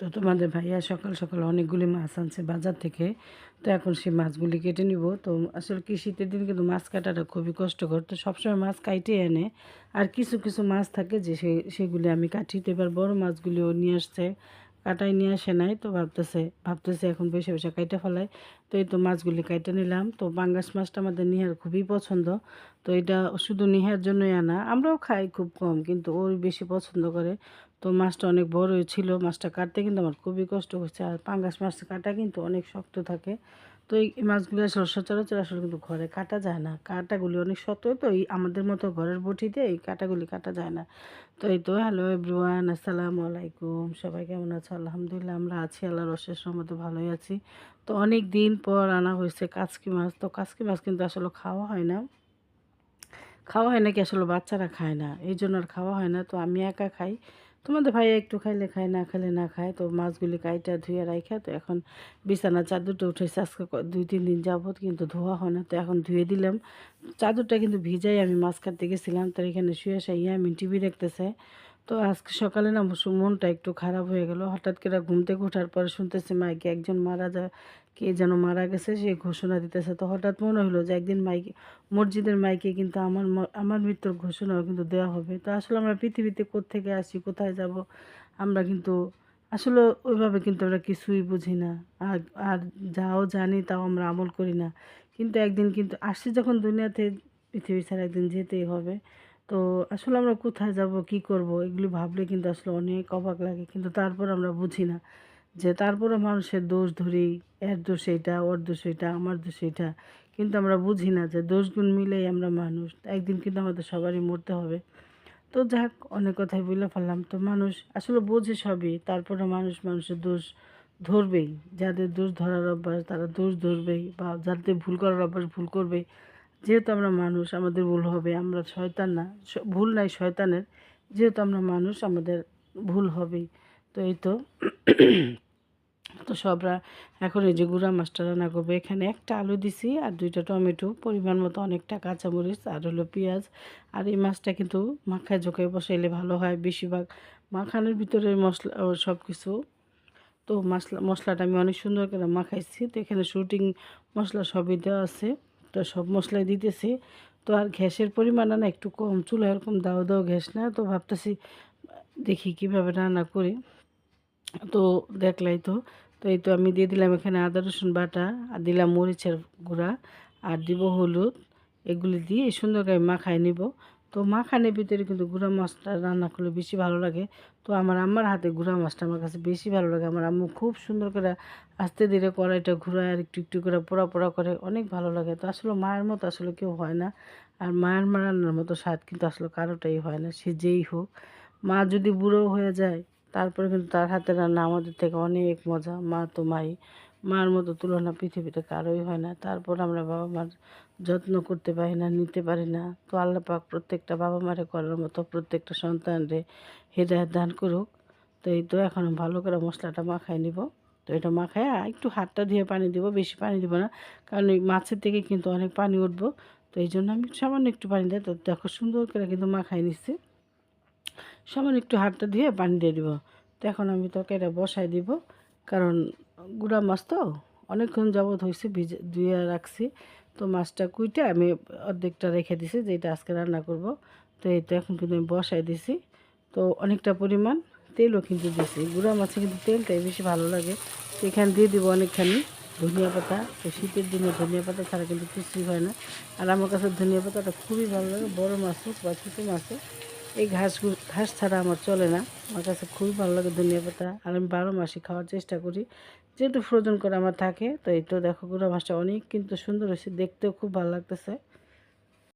তো তোমাদের ভাইয়া সকাল সকাল অনেকগুলি মাছ আনছে বাজার থেকে। তো এখন সেই মাছগুলি কেটে নিব। তো আসলে কি শীতের দিন কিন্তু মাছ কাটাটা খুবই কষ্টকর, তো সবসময় মাছ কাইটে এনে আর কিছু কিছু মাছ থাকে যে সেগুলি আমি কাটি। তো এবার বড় মাছগুলিও নিয়ে আসছে, কাটাই নিয়ে আসে নাই। তো ভাবতেছে এখন বসে বসে কাইটে ফেলাই। তো এই তো মাছগুলি কাইটে নিলাম। তো পাঙ্গাস মাছটা আমাদের নিহার খুবই পছন্দ। তো এটা শুধু নিহার জন্যই আনা, আমরাও খাই খুব কম, কিন্তু ওই বেশি পছন্দ করে। তো মাছটা অনেক বড়ই ছিল, মাছটা কাটতে কিন্তু আমার খুবই কষ্ট হচ্ছে। আর পাঙ্গাস মাছ কাটা কিন্তু অনেক শক্ত থাকে। তো এই মাছগুলো আসলে সচরাচর আসলে কিন্তু ঘরে কাটা যায় না, কাঁটাগুলি অনেক শক্ত, তো এই আমাদের মতো ঘরের বটিতে এই কাঁটাগুলি কাটা যায় না। তো এই তো হ্যালো এভরিওয়ান, আসসালামু আলাইকুম, সবাই কেমন আছে? আলহামদুলিল্লাহ আমরা আছি, আল্লাহর অশেষ রহমতে ভালোই আছি। তো অনেক দিন পর আনা হয়েছে কাচকি মাছ। তো কাচকি মাছ কিন্তু আসলে খাওয়া হয় না, খাওয়া হয় নাকি আসলে বাচ্চারা খায় না, এই জন্য আর খাওয়া হয় না। তো আমি একা খাই, তোমাদের ভাইয়া একটু খাইলে খায়, না খাইলে না খায়। তো মাছগুলি কাইটা ধুয়ে রাখা, তো এখন বিছানার চাদরটা উঠেছে আজকে 2-3 দিন যাবত, কিন্তু ধোয়া হয় না। তো এখন ধুয়ে দিলাম। চাদরটা কিন্তু ভিজাই আমি মাছ কাটতে গেছিলাম, তার এখানে শুয়ে শুয়ে আমি টিভি দেখতেছে। তো আজকে সকালে না মনটা একটু খারাপ হয়ে গেল। হঠাৎ করে ঘুম থেকে ওঠার পরে শুনতেছি মাইকে একজন মারা যায়, কে যেন মারা গেছে সেই ঘোষণা দিতেছে। তো হঠাৎ মনে হলো যে একদিন মাইকে, মসজিদের মাইকে কিন্তু আমার মৃত্যুর ঘোষণাও কিন্তু দেওয়া হবে। তো আসলে আমরা পৃথিবীতে কোত্থেকে আসি, কোথায় যাব, আমরা কিন্তু আসলে ওইভাবে কিন্তু আমরা কিছুই বুঝি না। আর আর যাও জানি তাও আমরা আমল করি না। কিন্তু একদিন কিন্তু আসছি যখন দুনিয়াতে, পৃথিবী ছাড়া একদিন যেতেই হবে। তো আসলে আমরা কোথায় যাব, কি করব, এগুলি ভাবলে কিন্তু আসলে অনেক অবাক লাগে, কিন্তু তারপর আমরা বুঝি না যে তারপরও মানুষের দোষ ধরি, এর দোষ এইটা, ওর দোষ এইটা, আমার দোষ এইটা। কিন্তু আমরা বুঝি না যে দোষগুণ মিলেই আমরা মানুষ, একদিন কিন্তু আমাদের সবারই মরতে হবে। তো যাক, অনেক কথাই বলে ফেললাম। তো মানুষ আসলে বোঝে সবই, তারপরে মানুষ মানুষের দোষ ধরবেই। যাদের দোষ ধরার অভ্যাস তারা দোষ ধরবেই, বা যাদের ভুল করার অভ্যাস ভুল করবেই। যেহেতু আমরা মানুষ আমাদের ভুল হবে, আমরা শয়তান না, ভুল নাই শয়তানের। যেহেতু আমরা মানুষ আমাদের ভুল হবেই। তো এই তো তো এখন এই যে গুঁড়া মাছটা রান্না করবো। এখানে একটা আলু দিছি আর 2টা টমেটো, পরিমাণ মতো অনেকটা কাঁচামরিচ আর হলো পেঁয়াজ। আর এই মাছটা কিন্তু মাখায় ঝোঁকায় বসাইলে ভালো হয়। বেশিরভাগ মাখানোর ভিতরে মশলা সব কিছু, তো মশলাটা আমি অনেক সুন্দর করে মাখাইছি। তো এখানে শুটিং মশলা সবই দেওয়া আছে, তো সব মশলাই দিতেছি। তো আর গ্যাসের পরিমাণ না একটু কম, চুলা এরকম দাও দাও গ্যাস না। তো ভাবতেছি দেখি কিভাবে রান্না করি। তো দেখলাই তো। তো এই তো আমি দিয়ে দিলাম এখানে আদা রসুন বাটা, আর দিলাম মরিচের গুঁড়া, আর দিব হলুদ। এগুলি দিয়ে সুন্দর করে মাখায় নিব। তো মাখানের ভিতরে কিন্তু গুঁড়া মাছটা রান্না করলে বেশি ভালো লাগে। তো আমার আম্মার হাতে গুঁড়া মাছটা আমার কাছে বেশি ভালো লাগে। আমার আম্মু খুব সুন্দর করে আস্তে ধীরে কড়াইটা ঘুরায় আর একটু একটু করে পোড়া পোড়া করে, অনেক ভালো লাগে। তো আসলে মায়ের মতো আসলে কেউ হয় না। আর মায়ের রান্নার মতো স্বাদ কিন্তু আসলে কারোটাই হয় না, সে যেই হোক। মা যদি বুড়ো হয়ে যায় তারপরে কিন্তু তার হাতের রান্না আমাদের থেকে অনেক মজা। মা তো মাই, মার মতো তুলনা পৃথিবীতে কারোই হয় না। তারপর আমরা বাবা মার যত্ন করতে পারি না, নিতে পারি না। তো আল্লাহ পাক প্রত্যেকটা বাবা মারে করার মতো প্রত্যেকটা সন্তানরে হেদায়েত দান করুক। তো এই তো এখন ভালো করে মশলাটা মাখায় নিব। তো এটা মাখায় একটু হাতটা ধুয়ে পানি দিব, বেশি পানি দিব না, কারণ এই মাছের থেকে কিন্তু অনেক পানি উঠবো। তো এই জন্য আমি সামান্য একটু পানি দিই। তো দেখো সুন্দর করে কিন্তু মাখায় নিচ্ছি, সামান্য একটু হাতটা ধুয়ে পানি দিয়ে দিব। তো এখন আমি তরকারিটা বসাই দিব, কারণ গুঁড়া মাছ তো অনেকক্ষণ যাবৎ হয়েছে ভিজে ধুয়ে রাখছি। তো মাছটা কুইটে আমি অর্ধেকটা রেখে দিছি, যেটা আজকে রান্না করব। তো এই তো এখন কিন্তু আমি বসাই দিছি। তো অনেকটা পরিমাণ তেলও কিন্তু দিছি, গুঁড়া মাছে কিন্তু তেলটাই বেশি ভালো লাগে। তো এখানে দিয়ে দিব অনেকখানি ধনিয়া পাতা। তো শীতের দিনে ধনিয়া পাতা ছাড়া কিন্তু কিছুই হয় না। আর আমার কাছে ধনিয়া পাতাটা খুবই ভালো লাগে, বড় মাছ হোক বা ছোটো মাছ হোক। এই ঘাস ছাড়া আমার চলে না। আমার কাছে খুবই ভালো লাগে ধনিয়া পাতা, আর আমি 12 মাসই খাওয়ার চেষ্টা করি, যেহেতু ফ্রোজেন করে আমার থাকে। তো এই তো দেখো গুঁড়া মাছটা অনেক কিন্তু সুন্দর হয়েছে, দেখতেও খুব ভালো লাগতেছে।